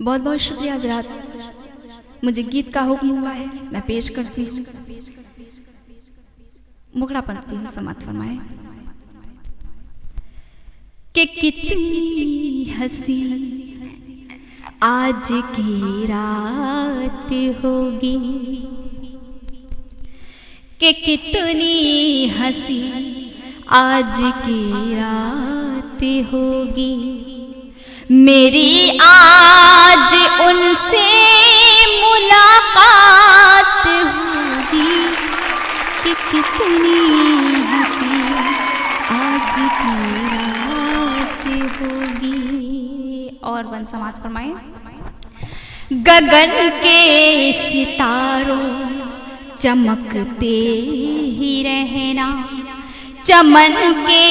बहुत बहुत शुक्रिया हजरात, मुझे गीत का हुक्म हुआ है, मैं पेश करती हूँ। मुखड़ा पढ़ती हूँ, समाप्त फरमाए। कि कितनी हंसी आज की रात होगी, कि कितनी हंसी आज की रात होगी, मेरी आज उनसे मुलाकात होगी, कि कितनी हंसी आज की रात होगी। और वन समाप्त फरमाए। गगन के सितारों चमकते ही रहना, चमन के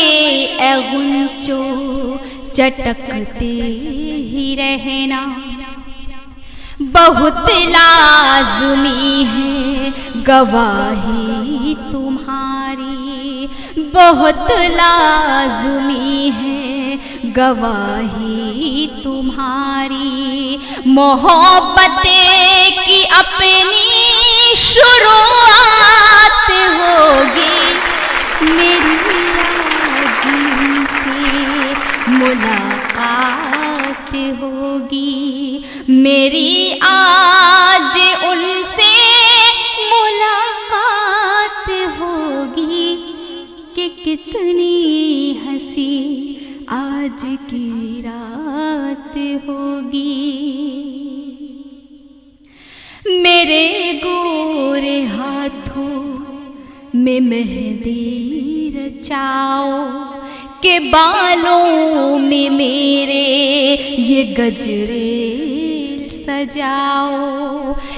गुंचों चटकते ही रहना, बहुत लाज़मी है गवाही तुम्हारी, बहुत लाज़मी है गवाही तुम्हारी, मोहब्बत की अपनी शुरुआत होगी, मेरी आज उनसे मुलाकात होगी, मेरी आज उनसे मुलाकात होगी, कि कितनी हंसी आज की रात होगी। मेरे गोरे हाथों में मेहंदी रचाओ, के बालों में मेरे ये गजरे सजाओ,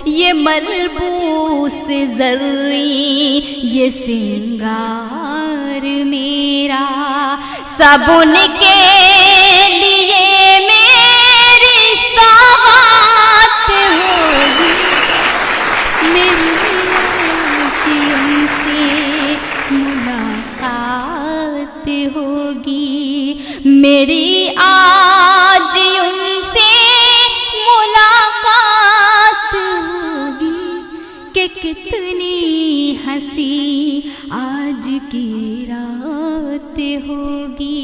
ये मलबूस ज़र्री ये सिंगार मेरा, सब उनके लिए मेरी सौगात होगी, मेरी आज उनसे मुलाकात होगी, मेरी आज उनसे मुलाकात होगी, कि कितनी हंसी आज की रात होगी।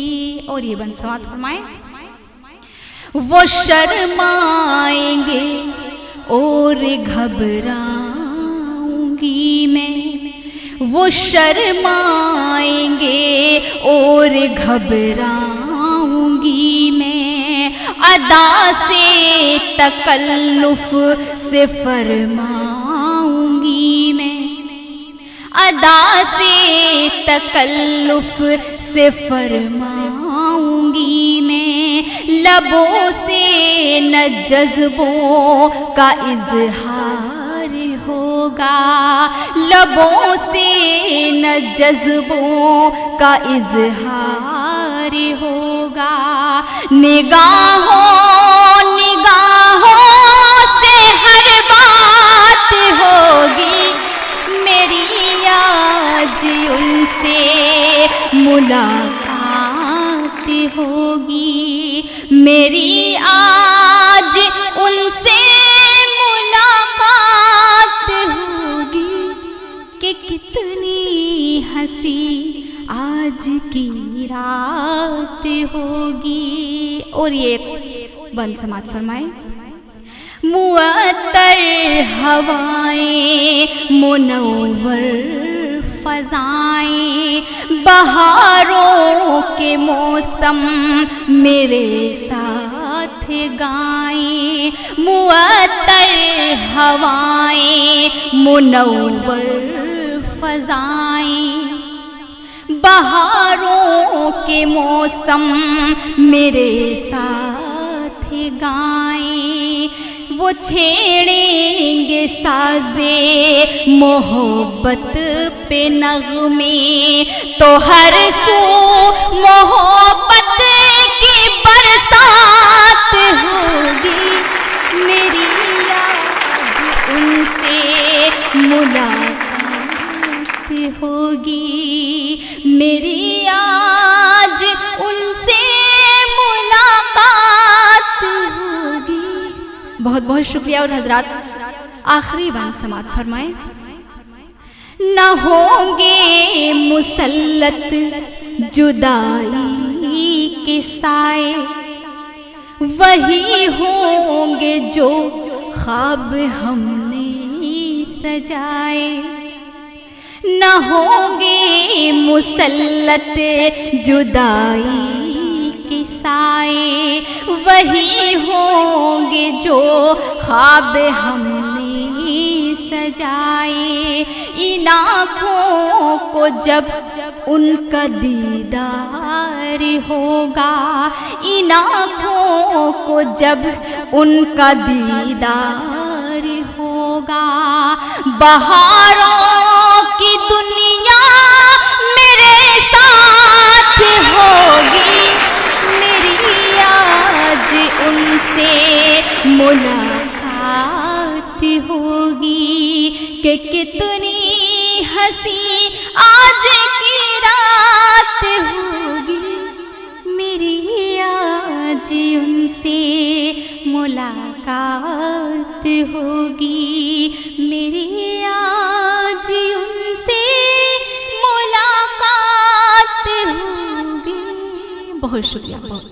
और ये बन समाप्त फरमाए। वो शर्माएंगे और घबराऊंगी मैं, वो शर्माएंगे और घबराऊंगी मैं, अदा से तकल्लुफ से फरमाऊंगी मैं, अदा से तकल्लुफ से फरमाऊंगी मैं, लबों से न जज्बों का इजहार होगा, लबों से न जज्बों का इजहार होगा, निगाहों से हर बात होगी, मेरी आज उनसे मुलाकात होगी, मेरी आज उनसे मुलाकात होगी, कि कितनी हंसी आज की रात होगी। और ये बंद समाप्त फरमाए। मुअत्तर हवाएं मुनव्वर फ़ज़ाएं, बहारों के मौसम मेरे साथ गाएं, मुअत्तर हवाएं मुनव्वर फ़ज़ाएं, बहारों के मौसम मेरे साथ गाएं, वो छेड़ेंगे साज़े मोहब्बत पे नग़मे, तो हर सू मोहब्बत की बरसात होगी, मेरी आज उनसे मुलाकात होगी, मेरी आज उनसे मुलाकात होगी, बहुत बहुत शुक्रिया। और हजरात आखिरी बात समात फरमाएं। न होंगे मुसल्लत जुदाई के साए, वही होंगे जो ख्वाब हमने सजाए। न होंगे मुसल्लत जुदाई के साए, वही होंगे जो ख्वाब हमने सजाए। इन आँखों को जब उनका दीदार होगा, इन आँखों को जब उनका दीदार होगा, बहारों की दुनिया मेरे साथ होगी। मेरी आज उनसे मुलाकात होगी कि कितनी हंसी आज की रात होगी। मेरी आज उनसे मुलाकात होगी। मेरी आज उनसे मुलाकात होगी। बहुत शुक्रिया। बहुत